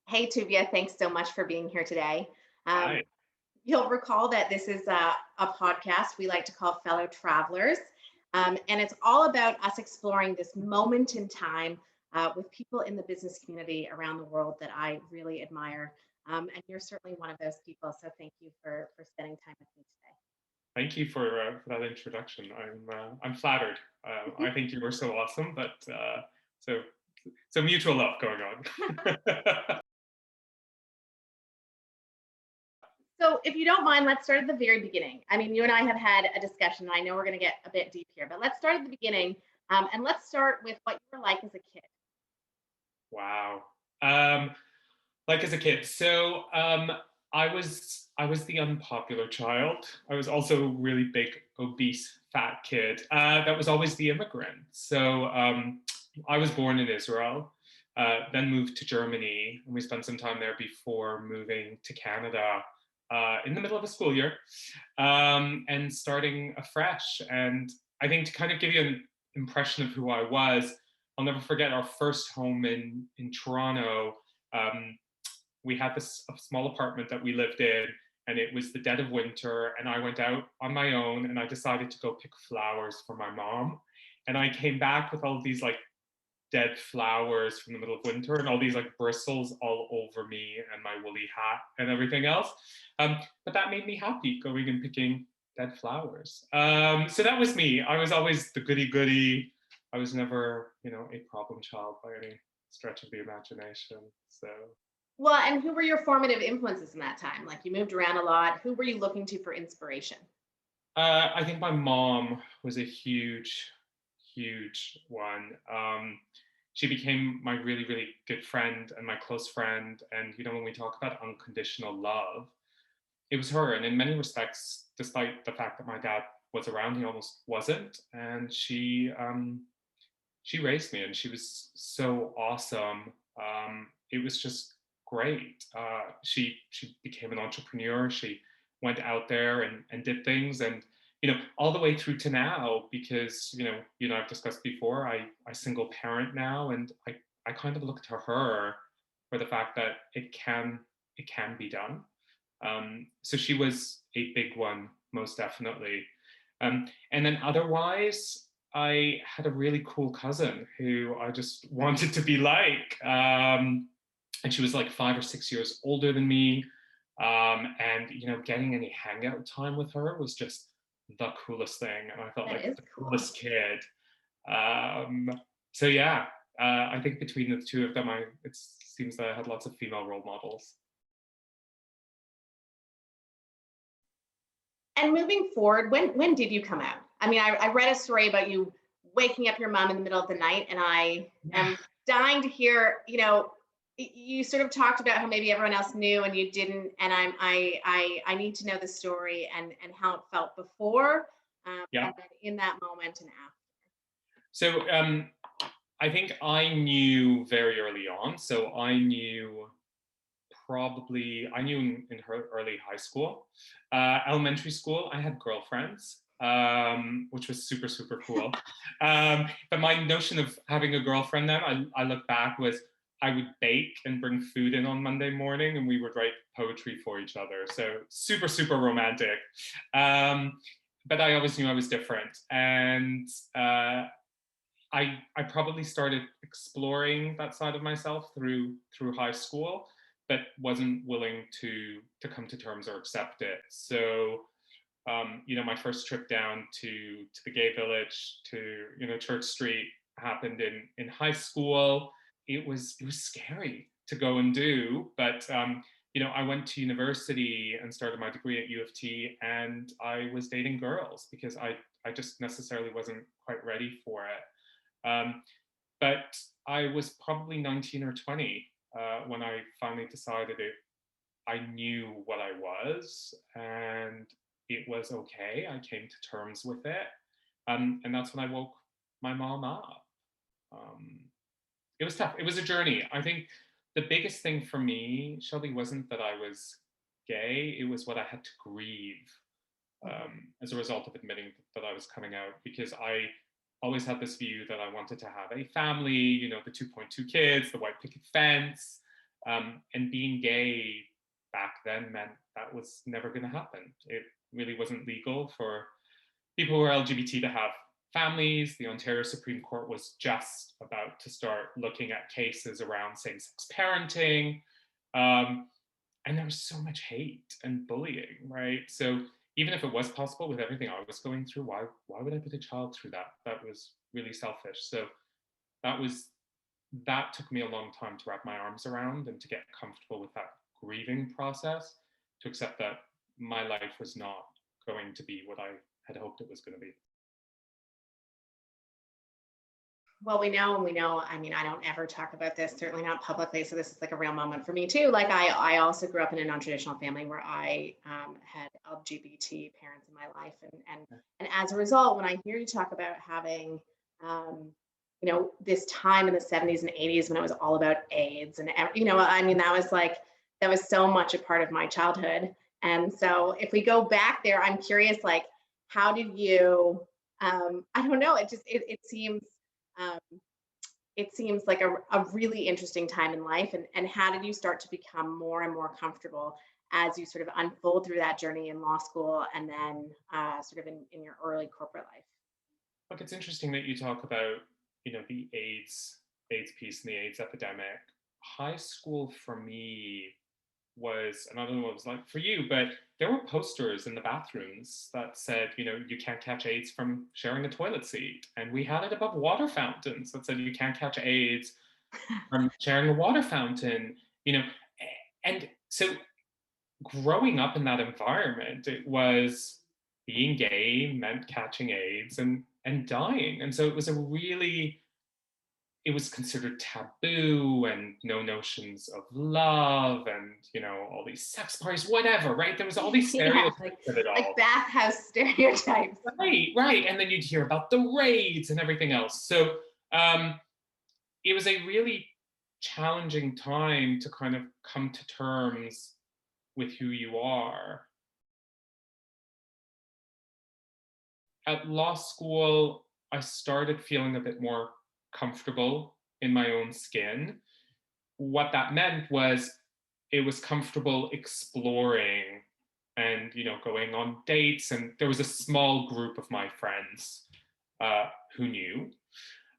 Hey, Tuvia, thanks so much for being here today. Um, Hi. you'll recall that this is a podcast we like to call Fellow Travelers. And it's all about us exploring this moment in time with people in the business community around the world that I really admire. And you're certainly one of those people. So thank you for spending time with me Thank you for that introduction. I'm flattered. today. I think you were so awesome, but so so mutual love going on. So, if you don't mind, let's start at the very beginning. I mean, you and I have had a discussion, and I know we're going to get a bit deep here, but let's start at the beginning. And let's start with what you were like as a kid. Wow. Um, like as a kid, I was the unpopular child. I was also a really big, obese, fat kid. That was always the immigrant. I was born in Israel, then moved to Germany, and we spent some time there before moving to Canada in the middle of a school year and starting afresh. And I think to kind of give you an impression of who I was, I'll never forget our first home in Toronto. Um, we had this a small apartment that we lived in, and it was the dead of winter, and I went out on my own and I decided to go pick flowers for my mom. And I came back with all of these like dead flowers from the middle of winter and all these like bristles all over me and my woolly hat and everything else. But that made me happy going and picking dead flowers. So that was me. I was always the goody goody. I was never, a problem child by any stretch of the imagination. So Well, and who were your formative influences in that time? Like you moved around a lot. Who were you looking to for inspiration? I think my mom was a huge, huge one. She became my really, really good friend and my close friend. And, when we talk about unconditional love, it was her. And in many respects, despite the fact that my dad was around, he almost wasn't. And she raised me and she was so awesome. It was just great. She became an entrepreneur. She went out there and did things, and all the way through to now, because I've discussed before, I single parent now, and I kind of look to her for the fact that it can be done. So she was a big one, most definitely. And then otherwise, I had a really cool cousin who I just wanted to be like. And she was like 5 or 6 years older than me. And getting any hangout time with her was just the coolest thing. And I felt That like is the cool. coolest kid. Um, so yeah, I think between the two of them, it seems that I had lots of female role models. And moving forward, when did you come out? I mean, I read a story about you waking up your mom in the middle of the night, and I Yeah. am dying to hear. You sort of talked about how maybe everyone else knew and you didn't, and I need to know the story and how it felt before, Yeah. and then in that moment and after. So I think I knew very early on. So I knew in her early high school. Elementary school, I had girlfriends, which was super, super cool. But my notion of having a girlfriend then, I look back, was I would bake and bring food in on Monday morning and we would write poetry for each other. So super, super romantic. Um, but I always knew I was different. And I probably started exploring that side of myself through high school, but wasn't willing to come to terms or accept it. So my first trip down to the gay village, to Church Street, happened in high school. It was scary to go and do, but I went to university and started my degree at U of T, and I was dating girls because I just necessarily wasn't quite ready for it. But I was probably 19 or 20 when I finally decided I knew what I was and it was okay. I came to terms with it. And that's when I woke my mom up. Um, it was tough. It was a journey. I think the biggest thing for me, Shelby, wasn't that I was gay, it was what I had to grieve Mhm. as a result of admitting that I was coming out, because I always had this view that I wanted to have a family, the 2.2 kids, the white picket fence. And being gay back then meant that was never going to happen. It really wasn't legal for people who are LGBT to have families. The Ontario Supreme Court was just about to start looking at cases around same-sex parenting. And there was so much hate and bullying, right? So even if it was possible with everything I was going through, why would I put a child through that? That was really selfish. So that took me a long time to wrap my arms around and to get comfortable with that grieving process, to accept that my life was not going to be what I had hoped it was going to be. Well, we know, I mean, I don't ever talk about this, certainly not publicly. So this is like a real moment for me too. Like I also grew up in a non-traditional family where I had LGBT parents in my life. And as a result, when I hear you talk about having, this time in the 70s and 80s when it was all about AIDS and, I mean, that was so much a part of my childhood. And so if we go back there, I'm curious, like, how did you, I don't know, um, it seems like a really interesting time in life. And how did you start to become more and more comfortable as you sort of unfold through that journey in law school and then sort of in your early corporate life? Look, it's interesting that you talk about, the AIDS piece and the AIDS epidemic. High school for me was, and I don't know what it was like for you, but there were posters in the bathrooms that said, you can't catch AIDS from sharing a toilet seat. And we had it above water fountains that said you can't catch AIDS from sharing a water fountain, And so growing up in that environment, it was being gay meant catching AIDS and dying. And so it was considered taboo, and no notions of love, and all these sex parties, whatever, right? There was all these stereotypes of it all. Like bathhouse stereotypes. Right. And then you'd hear about the raids and everything else. So it was a really challenging time to kind of come to terms with who you are. At law school, I started feeling a bit more comfortable in my own skin. What that meant was it was comfortable exploring and going on dates, and there was a small group of my friends who knew,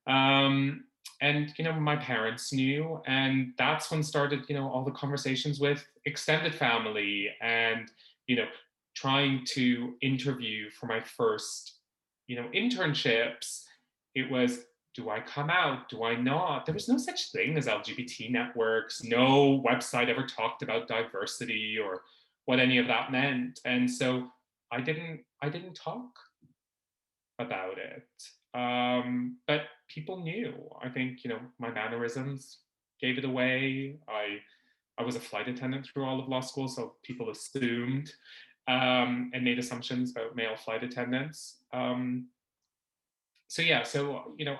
and my parents knew, and that's when started all the conversations with extended family, and trying to interview for my first internships. It was, do I come out? Do I not? There was no such thing as LGBT networks. No website ever talked about diversity or what any of that meant. And so I didn't talk about it. But people knew. I think, my mannerisms gave it away. I was a flight attendant through all of law school, so people assumed and made assumptions about male flight attendants. So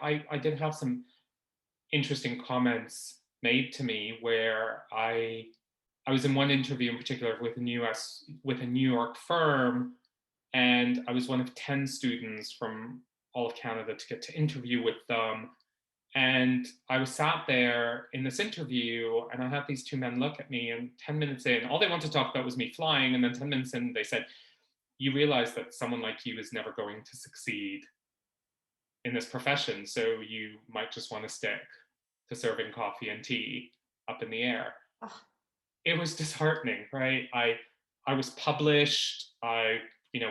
I did have some interesting comments made to me where I was in one interview in particular with a New York firm, and I was one of 10 students from all of Canada to get to interview with them. And I was sat there in this interview, and I had these two men look at me, and 10 minutes in, all they wanted to talk about was me flying. And then 10 minutes in, they said, you realize that someone like you is never going to succeed in this profession, so you might just want to stick to serving coffee and tea up in the air. Oh. It was disheartening, right? I was published. I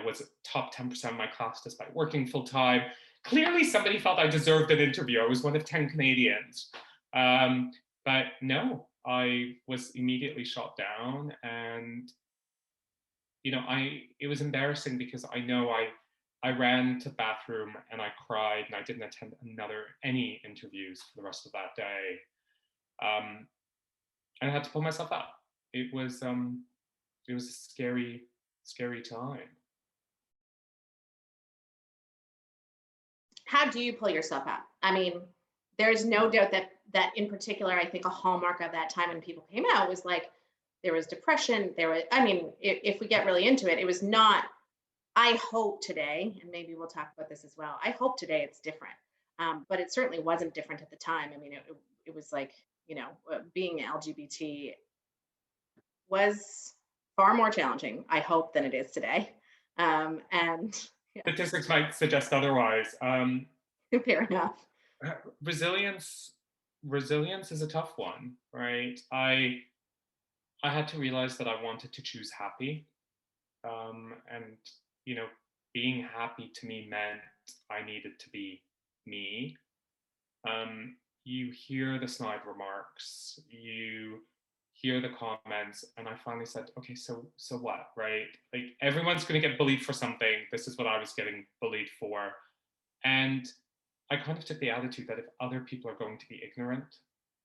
was top 10% of my class despite working full time. Clearly somebody felt I deserved an interview. I was one of 10 Canadians. But no, I was immediately shot down, and it was embarrassing because I know I ran to the bathroom and I cried, and I didn't attend any interviews for the rest of that day. And I had to pull myself out. It was a scary, scary time. How do you pull yourself out? I mean, there's no doubt that in particular, I think a hallmark of that time when people came out was like, there was depression. If we get really into it, it was not, I hope today, and maybe we'll talk about this as well, I hope today it's different. But it certainly wasn't different at the time. I mean, it was like, being LGBT was far more challenging, I hope, than it is today. And yeah, Statistics might suggest otherwise. fair enough. Resilience, resilience is a tough one, right? I had to realize that I wanted to choose happy, and you know, being happy to me meant I needed to be me. You hear the snide remarks, you hear the comments, and I finally said, okay, so what, right? Like everyone's going to get bullied for something. This is what I was getting bullied for, and I kind of took the attitude that if other people are going to be ignorant,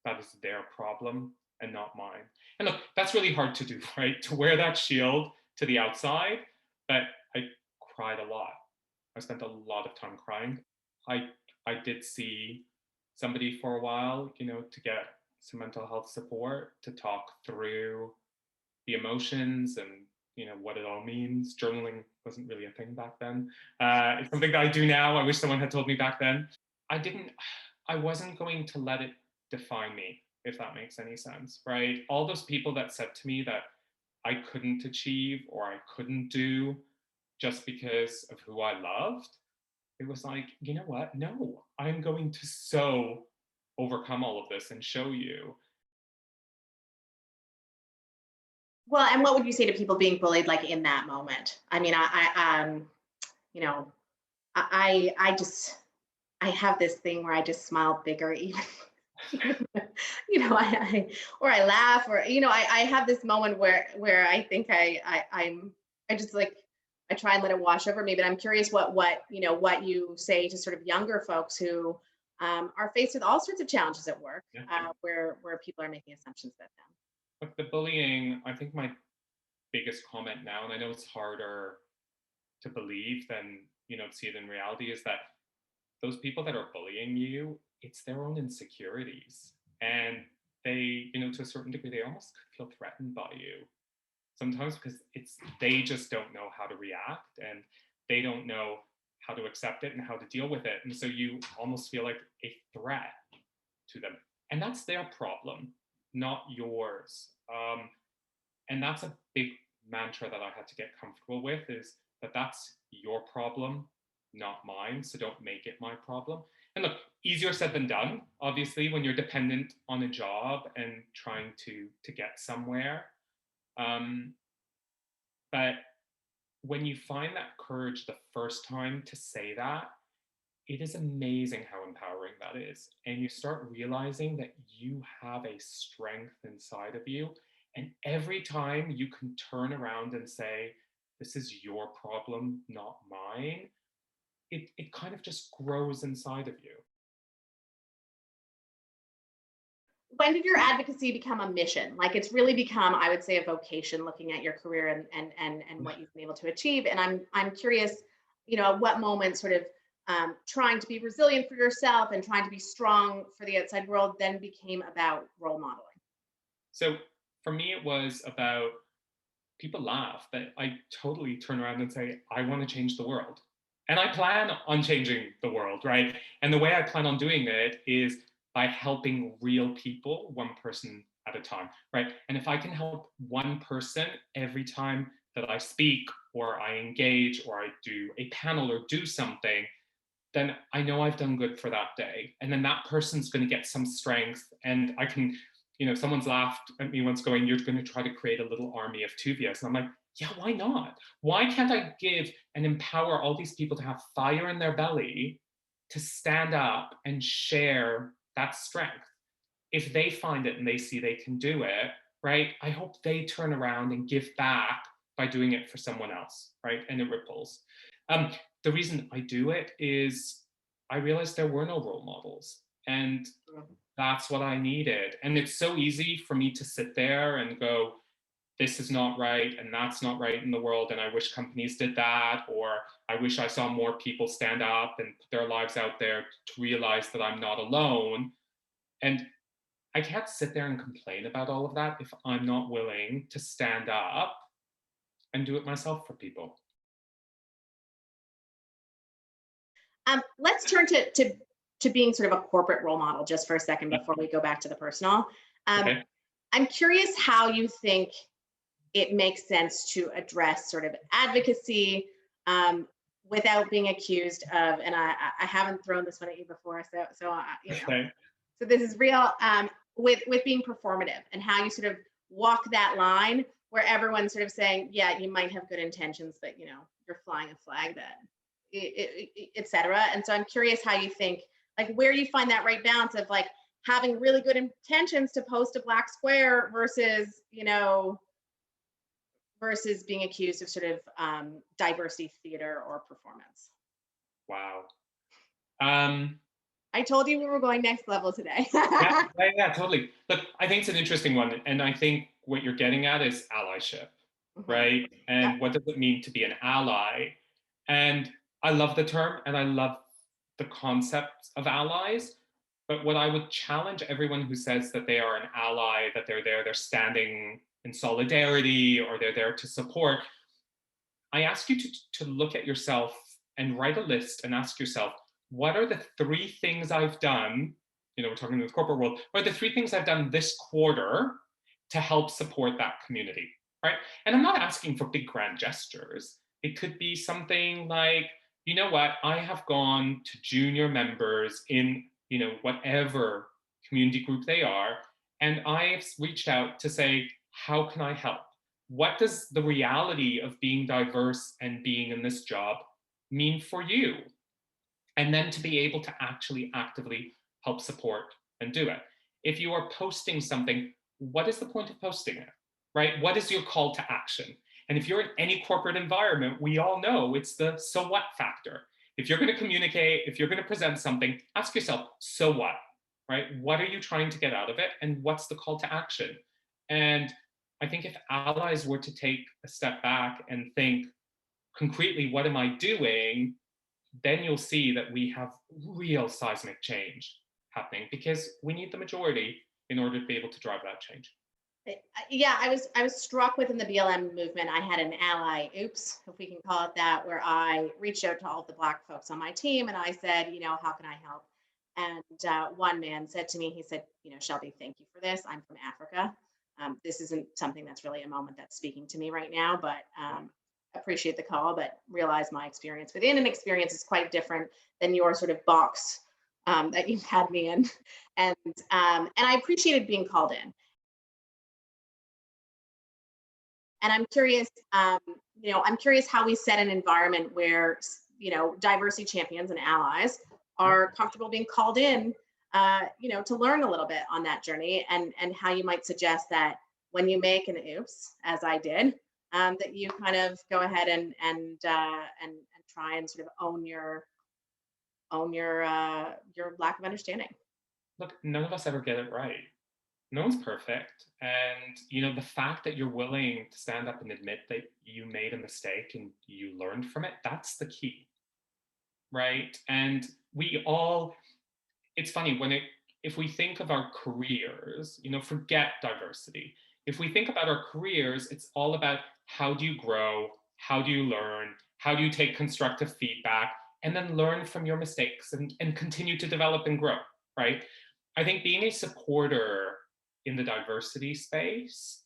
that is their problem and not mine. And look, that's really hard to do, right? To wear that shield to the outside, but I cried a lot. I spent a lot of time crying. I I did see somebody for a while, to get some mental health support to talk through the emotions and what it all means. Journaling wasn't really a thing back then. It's something that I do now. I wish someone had told me back then. I wasn't going to let it define me, if that makes any sense, right? All those people that said to me that I couldn't achieve or I couldn't do just because of who I loved, it was like, you know what? No, I'm going to so overcome all of this and show you. Well, and what would you say to people being bullied like in that moment? I mean, you know, I just I have this thing where I just smile bigger, even, or I laugh, or I have this moment where I think I just like I try and let it wash over me. But I'm curious what you say to sort of younger folks who are faced with all sorts of challenges at work, Yeah. where people are making assumptions about them. But the bullying, I think my biggest comment now, and I know it's harder to believe than to see it in reality, is that those people that are bullying you, it's their own insecurities, and they, to a certain degree, they almost feel threatened by you sometimes because they just don't know how to react, and they don't know how to accept it and how to deal with it, and so you almost feel like a threat to them, and that's their problem, not yours. And that's a big mantra that I had to get comfortable with, is that that's your problem, not mine. So don't make it my problem. And look, easier said than done, obviously, when you're dependent on a job and trying to get somewhere. But when you find that courage the first time to say that, it is amazing how empowering that is. And you start realizing that you have a strength inside of you. And every time you can turn around and say, this is your problem, not mine, it kind of just grows inside of you. When did your advocacy become a mission? Like it's really become, I would say, a vocation, looking at your career and what you've been able to achieve. And I'm curious, at what moment sort of trying to be resilient for yourself and trying to be strong for the outside world then became about role modeling. So for me, it was about, people laugh, but I totally turn around and say, I want to change the world. And I plan on changing the world, right? And the way I plan on doing it is by helping real people, one person at a time, right? And if I can help one person every time that I speak or I engage or I do a panel or do something, then I know I've done good for that day. And then that person's going to get some strength. And I can, someone's laughed at me once going, you're going to try to create a little army of Tuvias. And I'm like, yeah, why not? Why can't I give and empower all these people to have fire in their belly to stand up and share that strength? If they find it and they see they can do it, right? I hope they turn around and give back by doing it for someone else, right? And it ripples. The reason I do it is I realized there were no role models, and that's what I needed. And it's so easy for me to sit there and go, this is not right and that's not right in the world, and I wish companies did that, or I wish I saw more people stand up and put their lives out there to realize that I'm not alone. And I can't sit there and complain about all of that if I'm not willing to stand up and do it myself for people. Let's turn to to being sort of a corporate role model just for a second before we go back to the personal. Okay. I'm curious how you think it makes sense to address sort of advocacy without being accused of, and I haven't thrown this one at you before, so you know, Okay. so this is real, with being performative and how you sort of walk that line where everyone's sort of saying, yeah, you might have good intentions, but you know, you're flying a flag that, et cetera. And so I'm curious how you think, like, where you find that right balance of like having really good intentions to post a black square versus, you know, versus being accused of sort of diversity theater or performance. Wow. Um, I told you we were going next level today. yeah, totally. Look, I think it's an interesting one. And I think what you're getting at is allyship, Mhm. right? Yep. And what does it mean to be an ally? And I love the term and I love the concept of allies. But what I would challenge everyone who says that they are an ally, that they're there, they're standing in solidarity, or they're there to support, I ask you to look at yourself and write a list and ask yourself, what are the 3 things I've done? You know, we're talking in the corporate world. What are the 3 things I've done this quarter to help support that community, right? And I'm not asking for big grand gestures. It could be something like, you know what, I have gone to junior members in, you know, whatever community group they are, and I've reached out to say, how can I help? What does the reality of being diverse and being in this job mean for you? And then to be able to actually actively help support and do it. If you are posting something, what is the point of posting it, right? What is your call to action? And if you're in any corporate environment, we all know it's the so what factor. If you're going to communicate, if you're going to present something, ask yourself, so what, right? What are you trying to get out of it? And what's the call to action? And I think if allies were to take a step back and think concretely, what am I doing? Then you'll see that we have real seismic change happening because we need the majority in order to be able to drive that change. Yeah, I was struck within the BLM movement. I had an ally, oops, if we can call it that, where I reached out to all of the Black folks on my team and I said, you know, how can I help? And one man said to me, he said, you know, Shelby, thank you for this. I'm from Africa. This isn't something that's really a moment that's speaking to me right now, but appreciate the call, but realize my experience within an experience is quite different than your sort of box that you've had me in. And I appreciated being called in. And I'm curious, you know, I'm curious how we set an environment where, you know, diversity champions and allies are comfortable being called in, you know, to learn a little bit on that journey, and how you might suggest that when you make an oops, as I did, that you kind of go ahead and try and sort of own your lack of understanding. Look, none of us ever get it right. No one's perfect. And you know, the fact that you're willing to stand up and admit that you made a mistake and you learned from it, that's the key, right? And we all, it's funny when it, if we think of our careers, you know, forget diversity. If we think about our careers, it's all about how do you grow, how do you learn, how do you take constructive feedback, and then learn from your mistakes and continue to develop and grow, right? I think being a supporter in the diversity space,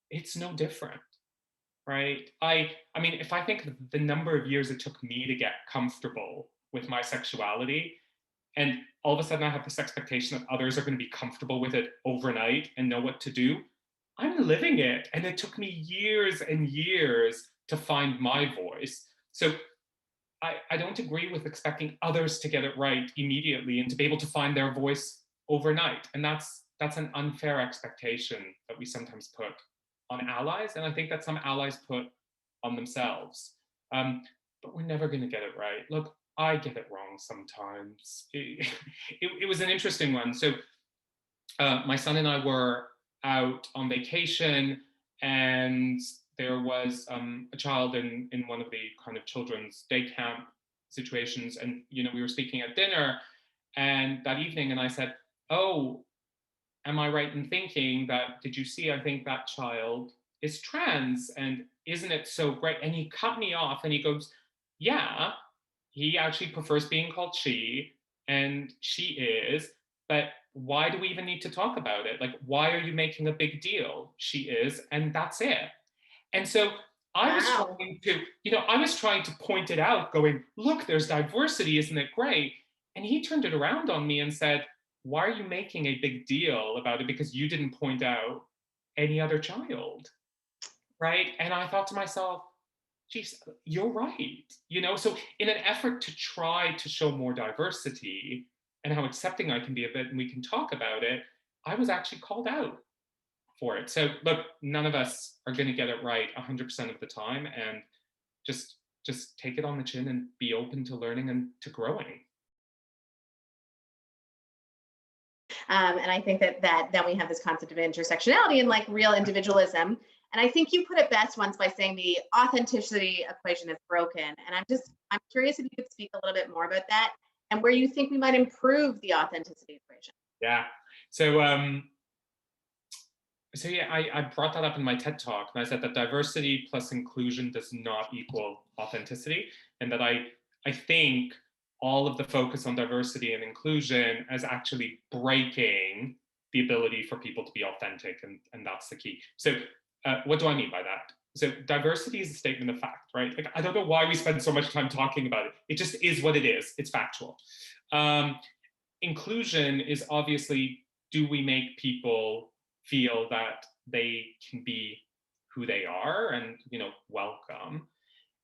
it's no different, right? I mean, if I think of the number of years it took me to get comfortable with my sexuality, and all of a sudden I have this expectation that others are going to be comfortable with it overnight and know what to do. I'm living it. And it took me years and years to find my voice. So I don't agree with expecting others to get it right immediately and to be able to find their voice overnight. And that's an unfair expectation that we sometimes put on allies. And I think that some allies put on themselves. But we're never going to get it right. Look, I get it wrong sometimes. It was an interesting one. So my son and I were out on vacation, and there was a child in one of the kind of children's day camp situations, and you know we were speaking at dinner, and that evening, and I said, "Oh, am I right in thinking that? Did you see? I think that child is trans, and isn't it so great?" And he cut me off, and he goes, "Yeah, he actually prefers being called she, And she is, but why do we even need to talk about it? Like, why are you making a big deal? She is, and that's it. And so I was Wow. trying to, I was trying to point it out, going, look, there's diversity, isn't it great? And he turned it around on me and said, why are you making a big deal about it? Because you didn't point out any other child, right? And I thought to myself, geez, you're right. So in an effort to try to show more diversity and how accepting I can be of it, and we can talk about it, I was actually called out for it. So look, none of us are going to get it right 100% of the time, and just take it on the chin and be open to learning and to growing. And I think that then we have this concept of intersectionality and like real individualism. And I think you put it best once by saying the authenticity equation is broken. And I'm curious if you could speak a little bit more about that and where you think we might improve the authenticity equation. Yeah. So yeah, I brought that up in my TED talk, and I said that diversity plus inclusion does not equal authenticity, and that I think all of the focus on diversity and inclusion is actually breaking the ability for people to be authentic, and that's the key. So what do I mean by that? So diversity is a statement of fact, right? Like, I don't know why we spend so much time talking about it. It just is what it is. It's factual. Inclusion is obviously, do we make people feel that they can be who they are and welcome?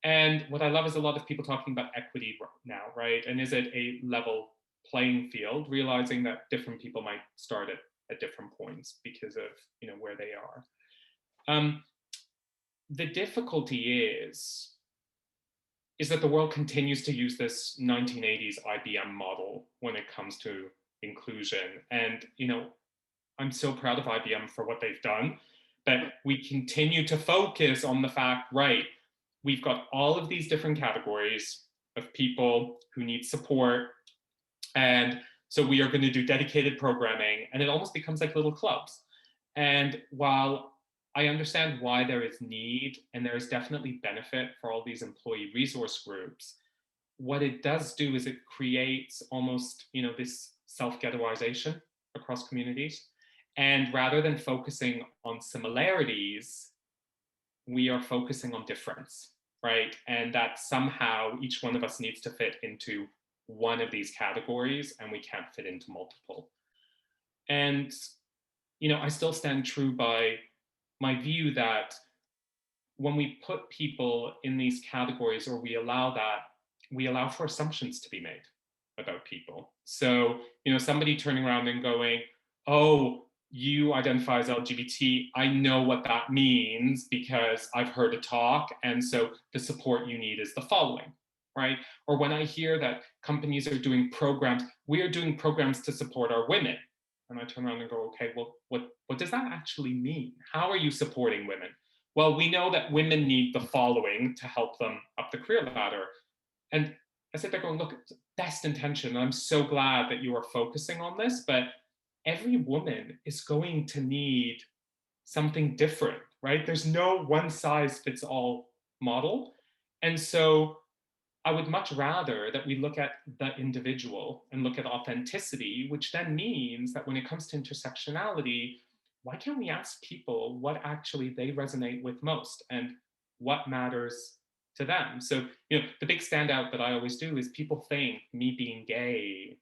And what I love is a lot of people talking about equity now, right? And is it a level playing field, realizing that different people might start at different points because of where they are. The difficulty is that the world continues to use this 1980s IBM model when it comes to inclusion. And I'm so proud of IBM for what they've done, but we continue to focus on the fact, right, we've got all of these different categories of people who need support, and so we are going to do dedicated programming, and it almost becomes like little clubs. And while I understand why there is need, and there is definitely benefit for all these employee resource groups, what it does do is it creates almost, this self-ghettoization across communities. And rather than focusing on similarities, we are focusing on difference, right? And that somehow each one of us needs to fit into one of these categories, and we can't fit into multiple. And, I still stand true by my view that when we put people in these categories, or we allow for assumptions to be made about people. So, somebody turning around and going, oh, you identify as LGBT, I know what that means because I've heard a talk, and so the support you need is the following, right? Or when I hear that companies are doing programs, we are doing programs to support our women. And I turn around and go, okay, well, what does that actually mean? How are you supporting women? Well, we know that women need the following to help them up the career ladder. And I sit there going, look, best intention. I'm so glad that you are focusing on this, but every woman is going to need something different, right? There's no one size fits all model. And so I would much rather that we look at the individual and look at authenticity, which then means that when it comes to intersectionality, why can't we ask people what actually they resonate with most and what matters to them? So, the big standout that I always do is people think me being gay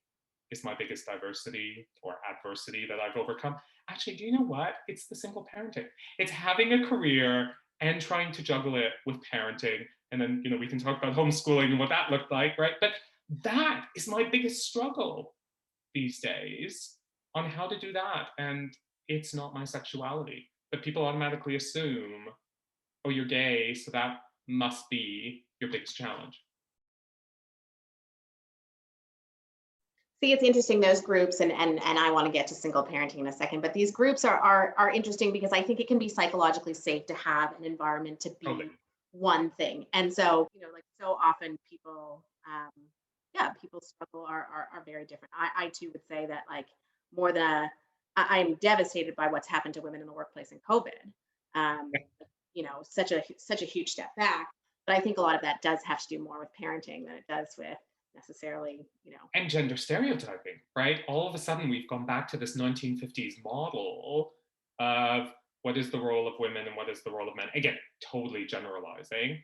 is my biggest diversity or adversity that I've overcome. Actually, do you know what? It's the single parenting. It's having a career and trying to juggle it with parenting. And then, we can talk about homeschooling and what that looked like, right? But that is my biggest struggle these days on how to do that. And it's not my sexuality, but people automatically assume, oh, you're gay, so that must be your biggest challenge. See, it's interesting, those groups, and I want to get to single parenting in a second, but these groups are interesting because I think it can be psychologically safe to have an environment to be Totally. one thing. And so, like so often people, people struggle are very different. I too would say that like more than I'm devastated by what's happened to women in the workplace in COVID. Um, such a huge step back. But I think a lot of that does have to do more with parenting than it does with necessarily, And gender stereotyping, right? All of a sudden, we've gone back to this 1950s model of what is the role of women and what is the role of men. Again, totally generalizing.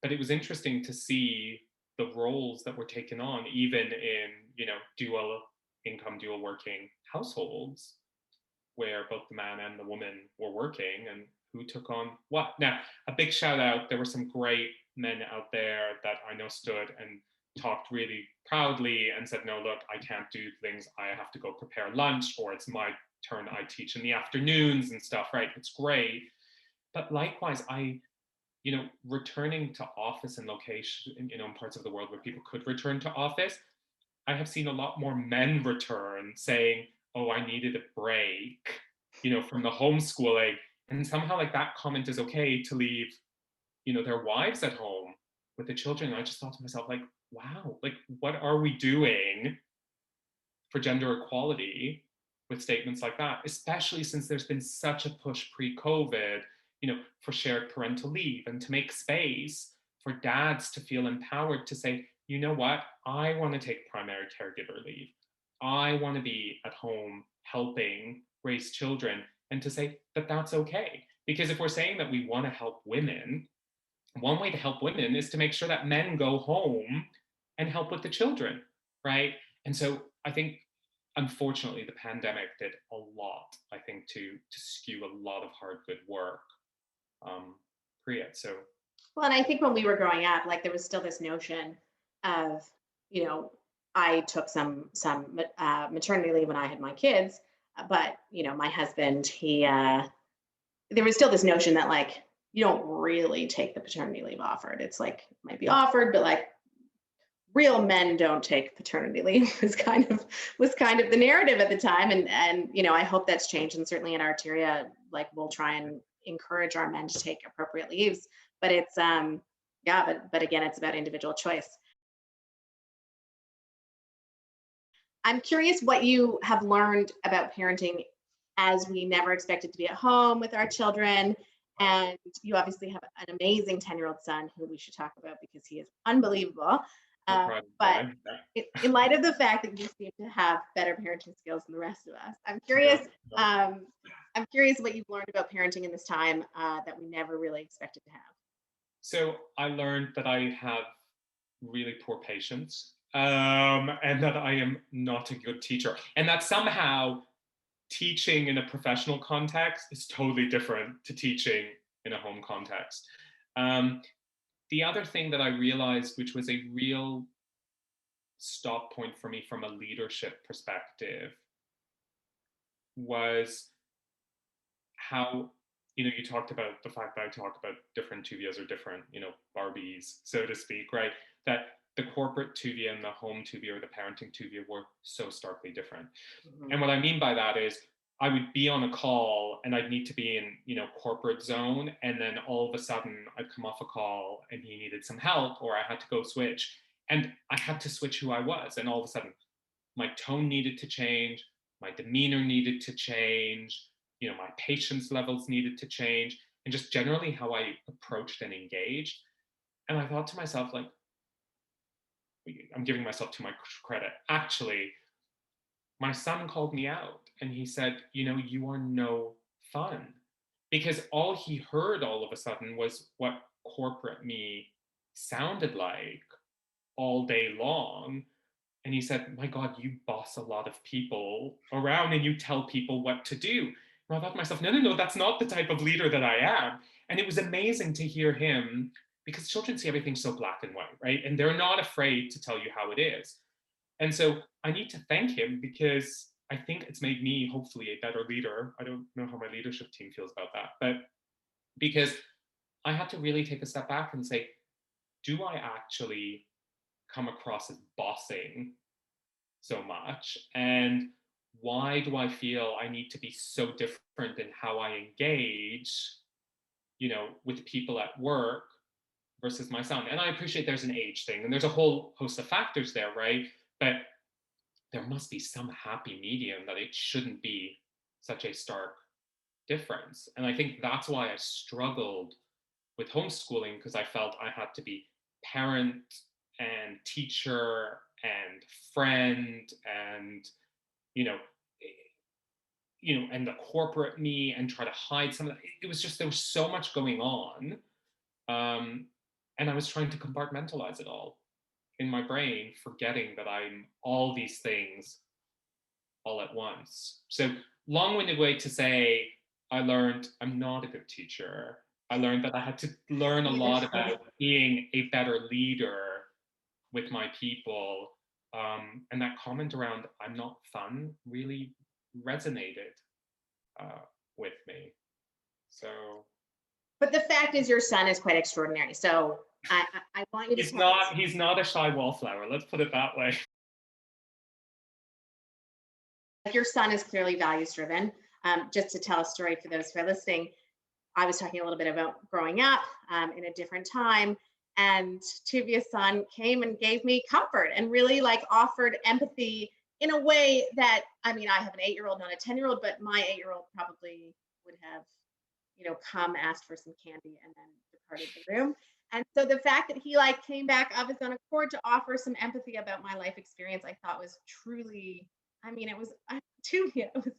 But it was interesting to see the roles that were taken on, even in, dual income, dual working households, where both the man and the woman were working and who took on what. Now, a big shout out, there were some great men out there that I know stood and talked really proudly and said, no, look, I can't do things. I have to go prepare lunch, or it's my turn. I teach in the afternoons and stuff, right? It's great. But likewise, returning to office and location, in parts of the world where people could return to office, I have seen a lot more men return saying, oh, I needed a break, from the homeschooling. And somehow like that comment is okay to leave, their wives at home with the children. And I just thought to myself, like, wow, like what are we doing for gender equality with statements like that, especially since there's been such a push pre-COVID, for shared parental leave and to make space for dads to feel empowered to say, you know what, I want to take primary caregiver leave. I want to be at home helping raise children, and to say that that's okay. Because if we're saying that we want to help women, one way to help women is to make sure that men go home and help with the children, right? And so I think, unfortunately, the pandemic did a lot, I think, to skew a lot of hard, good work pre it. So, well, and I think when we were growing up, like there was still this notion of, I took some maternity leave when I had my kids, but my husband, he there was still this notion that like you don't really take the paternity leave offered. It's like might be offered, but like real men don't take paternity leave was kind of the narrative at the time, and I hope that's changed, and certainly in Arteria, like we'll try and encourage our men to take appropriate leaves, but it's yeah, but again, it's about individual choice. I'm curious what you have learned about parenting, as we never expected to be at home with our children. And you obviously have an amazing 10-year-old son who we should talk about because he is unbelievable. But in light of the fact that you seem to have better parenting skills than the rest of us, I'm curious. I'm curious what you've learned about parenting in this time that we never really expected to have. So I learned that I have really poor patience, and that I am not a good teacher, and that somehow teaching in a professional context is totally different to teaching in a home context. The other thing that I realized, which was a real stop point for me from a leadership perspective, was how, you talked about the fact that I talk about different Tuvias or different, Barbies, so to speak, right? That the corporate Tuvia and the home Tuvia or the parenting Tuvia were so starkly different. Mm-hmm. And what I mean by that is I would be on a call and I'd need to be in, corporate zone. And then all of a sudden I'd come off a call and he needed some help, or I had to go switch. And I had to switch who I was. And all of a sudden my tone needed to change, my demeanor needed to change, my patience levels needed to change, and just generally how I approached and engaged. And I thought to myself, like, I'm giving myself too much credit. Actually, my son called me out and he said, you are no fun. Because all he heard all of a sudden was what corporate me sounded like all day long. And he said, my God, you boss a lot of people around and you tell people what to do. And I thought to myself, no, that's not the type of leader that I am. And it was amazing to hear him, because children see everything so black and white, right? And they're not afraid to tell you how it is. And so I need to thank him, because I think it's made me hopefully a better leader. I don't know how my leadership team feels about that, but because I had to really take a step back and say, do I actually come across as bossing so much? And why do I feel I need to be so different in how I engage, with people at work versus my son? And I appreciate there's an age thing and there's a whole host of factors there, right? But there must be some happy medium that it shouldn't be such a stark difference. And I think that's why I struggled with homeschooling, because I felt I had to be parent and teacher and friend and, you know, and the corporate me and try to hide some of that. It was just, there was so much going on. And I was trying to compartmentalize it all in my brain, forgetting that I'm all these things all at once. So long-winded way to say, I learned I'm not a good teacher. I learned that I had to learn a lot about being a better leader with my people. And that comment around I'm not fun really resonated with me. So. But the fact is, your son is quite extraordinary. So I want you to. He's not a shy wallflower. Let's put it that way. Your son is clearly values driven. Just to tell a story for those who are listening, I was talking a little bit about growing up in a different time, and Tuvia's son came and gave me comfort and really like offered empathy in a way that, I mean, I have an 8-year-old, not a 10-year-old, but my 8-year-old probably would have, come, asked for some candy, and then departed the room. And so the fact that he like came back of his own accord to offer some empathy about my life experience, I thought was truly, I mean, it was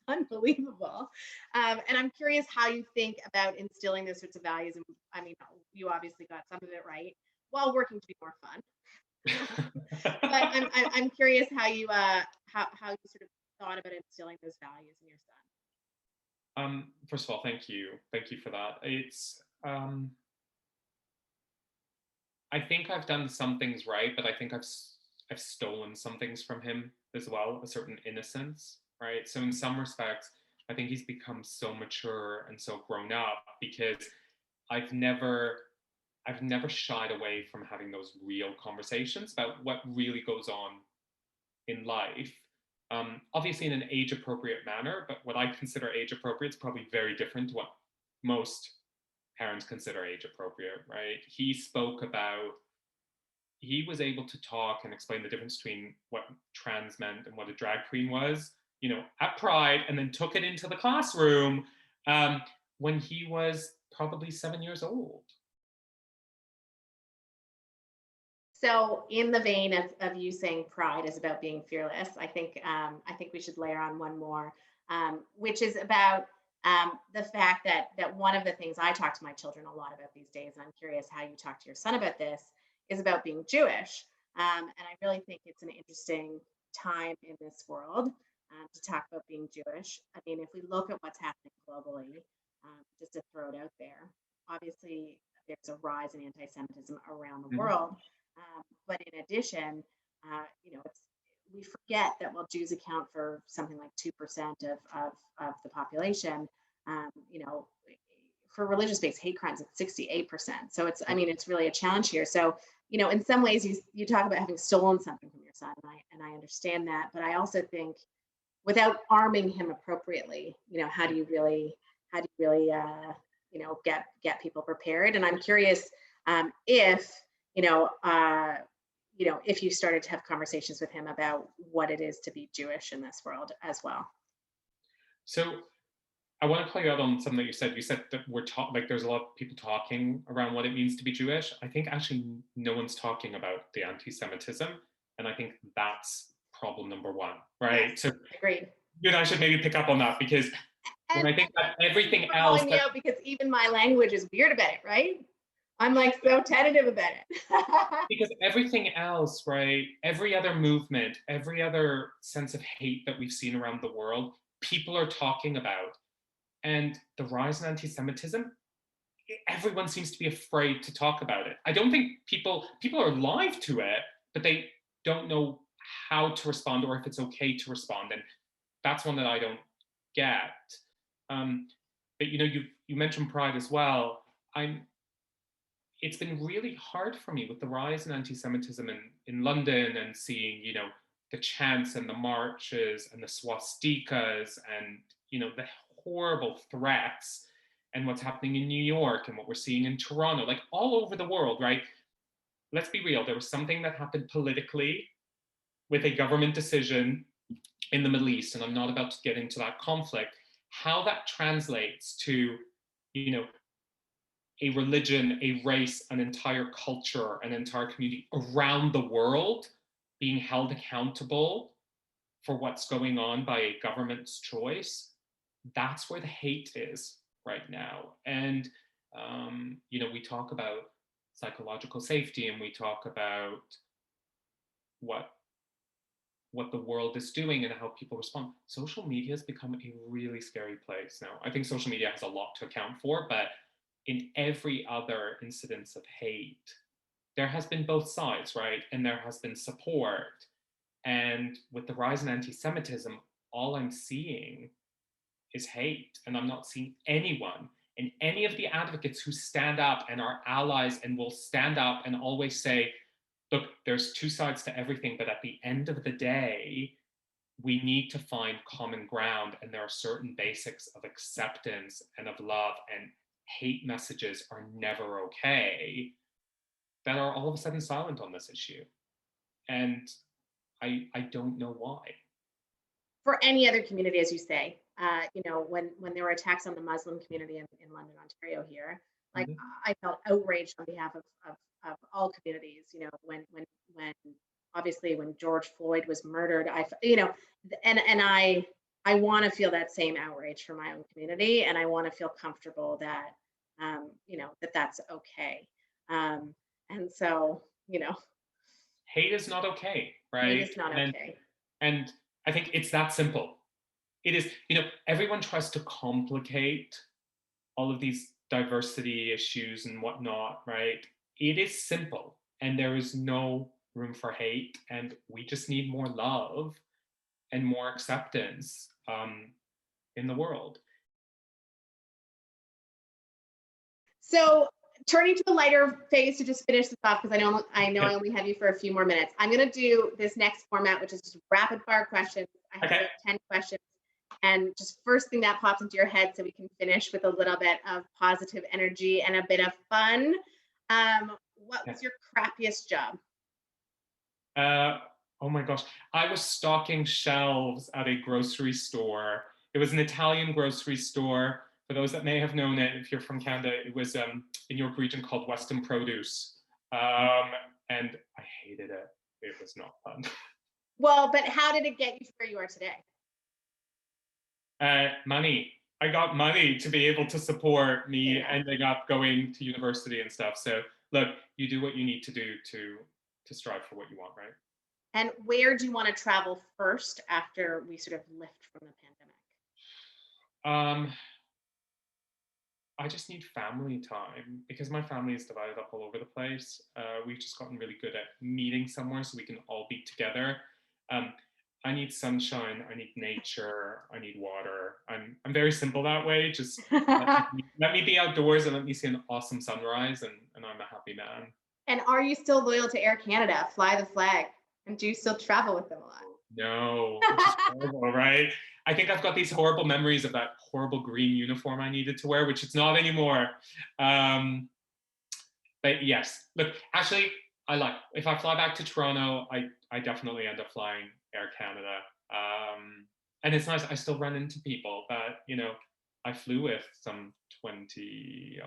unbelievable. And I'm curious how you think about instilling those sorts of values. And I mean, you obviously got some of it right while working to be more fun. But I'm curious how you sort of thought about instilling those values in your son. First of all, thank you for that. It's I think I've done some things right, but I think I've stolen some things from him as well, a certain innocence, right? So in some respects, I think he's become so mature and so grown up because I've never shied away from having those real conversations about what really goes on in life. Obviously in an age-appropriate manner, but what I consider age-appropriate is probably very different to what most parents consider age-appropriate, right? He was able to talk and explain the difference between what trans meant and what a drag queen was, at Pride, and then took it into the classroom when he was probably 7 years old. So in the vein of you saying pride is about being fearless, I think we should layer on one more, which is about the fact that one of the things I talk to my children a lot about these days, and I'm curious how you talk to your son about this, is about being Jewish. And I really think it's an interesting time in this world to talk about being Jewish. I mean, if we look at what's happening globally, just to throw it out there, obviously there's a rise in anti-Semitism around the world. But in addition, we forget that while Jews account for something like 2% of the population, for religious-based hate crimes, it's 68%. So it's really a challenge here. So, in some ways you talk about having stolen something from your son, and I understand that, but I also think without arming him appropriately, how do you really get people prepared? And I'm curious if you started to have conversations with him about what it is to be Jewish in this world as well. So I want to play out on something that you said. You said that there's a lot of people talking around what it means to be Jewish. I think actually no one's talking about the anti-Semitism. And I think that's problem number one, right? Yes, so agreed. You and I should maybe pick up on that because I think that everything else. Calling me out because even my language is weird about it, right? I'm like so tentative about it. Because everything else, right? Every other movement, every other sense of hate that we've seen around the world, people are talking about. And the rise in anti-Semitism, everyone seems to be afraid to talk about it. I don't think people are alive to it, but they don't know how to respond or if it's okay to respond. And that's one that I don't get. But you mentioned Pride as well. It's been really hard for me with the rise in anti-Semitism in London and seeing, the chants and the marches and the swastikas and, the horrible threats and what's happening in New York and what we're seeing in Toronto, like all over the world, right? Let's be real. There was something that happened politically with a government decision in the Middle East, and I'm not about to get into that conflict, how that translates to, a religion, a race, an entire culture, an entire community around the world being held accountable for what's going on by a government's choice, that's where the hate is right now. And, we talk about psychological safety, and we talk about what the world is doing and how people respond. Social media has become a really scary place now. I think social media has a lot to account for, but in every other incidence of hate, there has been both sides, right? And there has been support. And with the rise in anti-Semitism, all I'm seeing is hate. And I'm not seeing anyone, and any of the advocates who stand up and are allies and will stand up and always say, look, there's two sides to everything, but at the end of the day, we need to find common ground, and there are certain basics of acceptance and of love, and hate messages are never okay, that are all of a sudden silent on this issue. And I don't know why. For any other community, as you say, when there were attacks on the Muslim community in London, Ontario here, like Mhm. I felt outraged on behalf of all communities, when obviously when George Floyd was murdered, and I want to feel that same outrage for my own community, and I want to feel comfortable that, that's okay. And so, Hate is not okay, hate right? is not And okay. and I think it's that simple. It is, everyone tries to complicate all of these diversity issues and whatnot, right? It is simple, and there is no room for hate, and we just need more love and more acceptance in the world. So turning to the lighter phase to just finish this off, because I know I Okay. only have you for a few more minutes. I'm going to do this next format, which is just rapid fire questions. I have Okay. about 10 questions, and just first thing that pops into your head, so we can finish with a little bit of positive energy and a bit of fun. What was your crappiest job? Uh, oh my gosh. I was stocking shelves at a grocery store. It was an Italian grocery store. For those that may have known it, if you're from Canada, it was in your region called Weston Produce. And I hated it. It was not fun. Well, but how did it get you to where you are today? Money. I got money to be able to support me Yeah. ending up going to university and stuff. So look, you do what you need to do to strive for what you want, right? And where do you want to travel first after we sort of lift from the pandemic? Um, I just need family time because my family is divided up all over the place. We've just gotten really good at meeting somewhere so we can all be together. Um, I need sunshine. I need nature. I need water. I'm very simple that way. Just let me be outdoors and let me see an awesome sunrise, and I'm a happy man. And are you still loyal to Air Canada? Fly the flag. And do you still travel with them a lot? No, which is horrible, right? I think I've got these horrible memories of that horrible green uniform I needed to wear, which it's not anymore. Um, but yes, look, actually, if I fly back to Toronto, I definitely end up flying Air Canada. And it's nice. I still run into people that I flew with some 20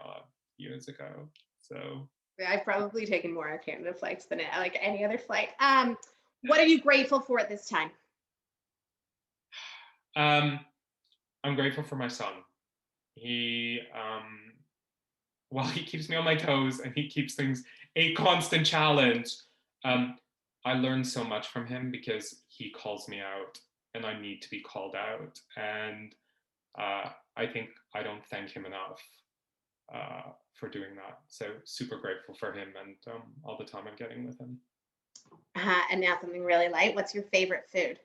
years ago. So I've probably taken more Air Canada flights than like any other flight. What are you grateful for at this time? um, I'm grateful for my son. He while he keeps me on my toes and he keeps things a constant challenge, um, I learn so much from him because he calls me out and I need to be called out. And I think I don't thank him enough for doing that. So super grateful for him and all the time I'm getting with him. And now something really light. What's your favorite food?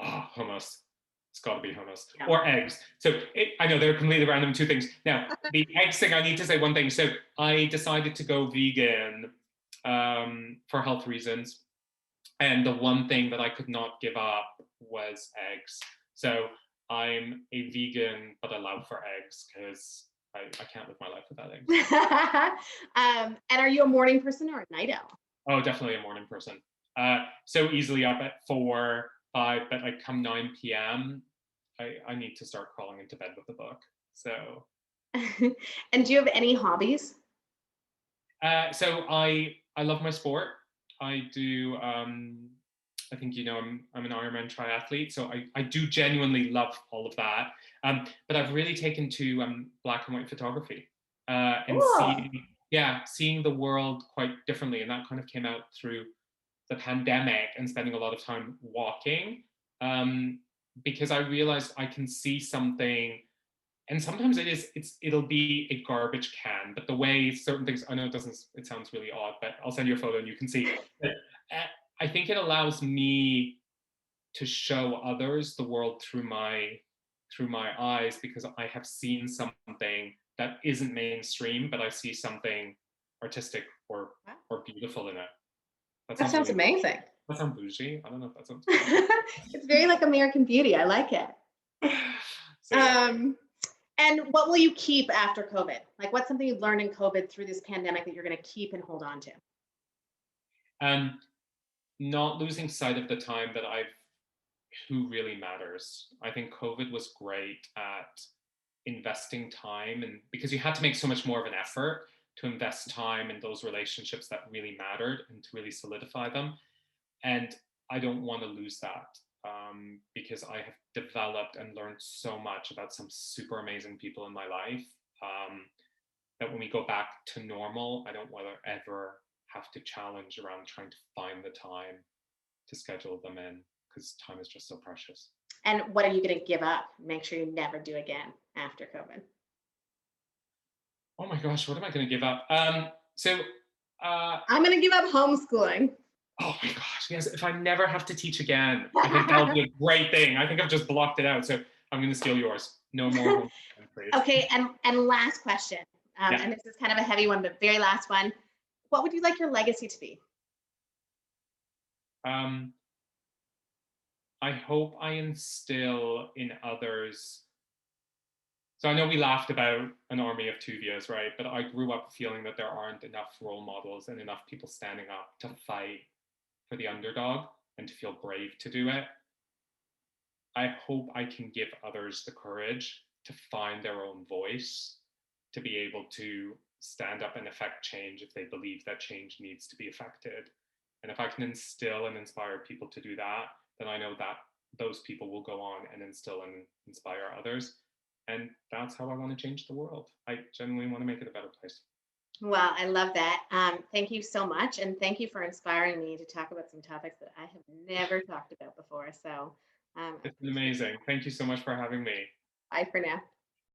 Oh, hummus. It's got to be hummus Yeah. or eggs. So I know they're completely random two things. Now, the eggs thing, I need to say one thing. So I decided to go vegan for health reasons. And the one thing that I could not give up was eggs. So I'm a vegan, but I love for eggs because I can't live my life without eggs. And are you a morning person or a night owl? Oh, definitely a morning person. So easily up at 4, 5, but like come 9 p.m., I need to start crawling into bed with a book. So And do you have any hobbies? So I love my sport. I do. I think you know I'm an Ironman triathlete, so I do genuinely love all of that. But I've really taken to black and white photography and Cool. seeing the world quite differently, and that kind of came out through the pandemic and spending a lot of time walking um, because I realized I can see something and sometimes it'll be a garbage can, but the way certain things, I know it sounds really odd, but I'll send you a photo and you can see. But uh, I think it allows me to show others the world through my eyes because I have seen something that isn't mainstream, but I see something artistic Wow. or beautiful in it. That That sounds sounds really amazing. that sounds bougie. I don't know if that sounds It's very like American Beauty. I like it. so yeah. Um, and what will you keep after COVID? Like, what's something you've learned in COVID through this pandemic that you're going to keep and hold on to? Um, Not losing sight of the time that I've who really matters. I think COVID was great at investing time and because you had to make so much more of an effort to invest time in those relationships that really mattered and to really solidify them. And I don't want to lose that because I have developed and learned so much about some super amazing people in my life that when we go back to normal, I don't want to ever have to challenge around trying to find the time to schedule them in because time is just so precious. And what are you going to give up? Make sure you never do again after COVID. Oh my gosh, what am I going to give up? Uh, I'm going to give up homeschooling. oh my gosh, yes, if I never have to teach again, I think that'll be a great thing. I think I've just blocked it out. So I'm going to steal yours. No more homeschooling, please. Okay, and last question, Yeah. and this is kind of a heavy one, but very last one. What would you like your legacy to be? Um, I hope I instill in others. So I know we laughed about an army of Tuvias, right? But I grew up feeling that there aren't enough role models and enough people standing up to fight for the underdog and to feel brave to do it. I hope I can give others the courage to find their own voice, to be able to stand up and affect change if they believe that change needs to be affected. And if I can instill and inspire people to do that, then I know that those people will go on and instill and inspire others. And that's how I want to change the world. I genuinely want to make it a better place. Well, I love that. Thank you so much, and thank you for inspiring me to talk about some topics that I have never talked about before. So, I It's been appreciate it. amazing. Thank you so much for having me. Bye for now.